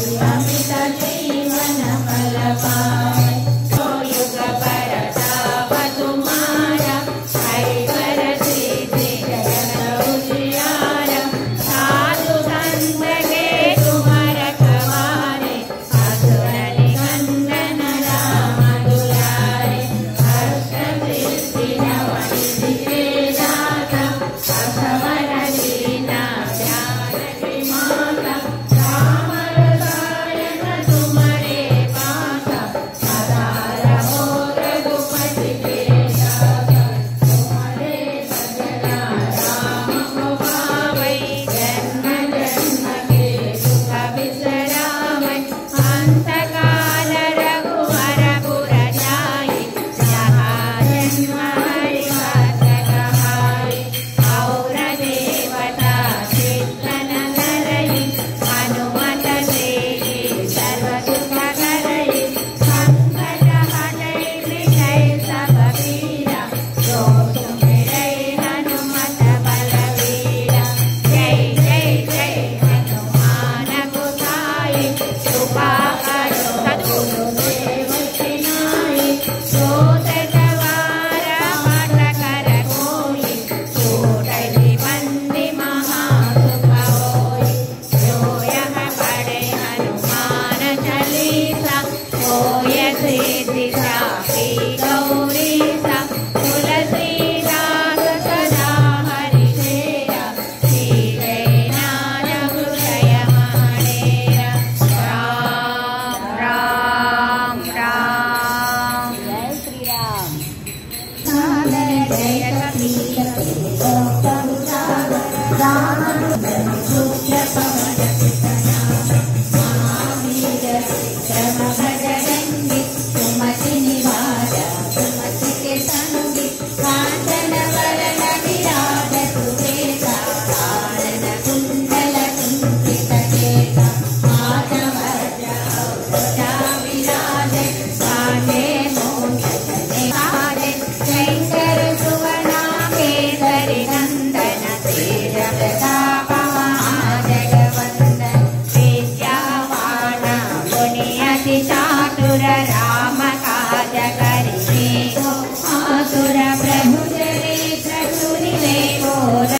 अमित जीवन फल पाए। तो युग परताप तुम्हारा, ऐश्वर सिद्धि जगत उजियारा। साधु संत के तुम रखवारे, असुर निकंदन राम दुलारे। अष्ट सिद्धि नवनिधि के दाता, असवर दीना जानकी माता। राम रसायन तुम्हारे पासा, सदा रहो रघुपति के दासा। तुम्हारे सजना राम को पावै, जन्म जन्म के सुख बिसरावै। अंत काल रघुवर पुर जाई, जहाँ जन्म हरि भक्त कहाई। और देवता चित्तन धरई, हनुमत से सर्व सुख करई। संकट हटै मिटै सब पीरा, जो सुमिरै हनुमत बलवीरा। जय जय जय हनुमान गोसाई, कृपा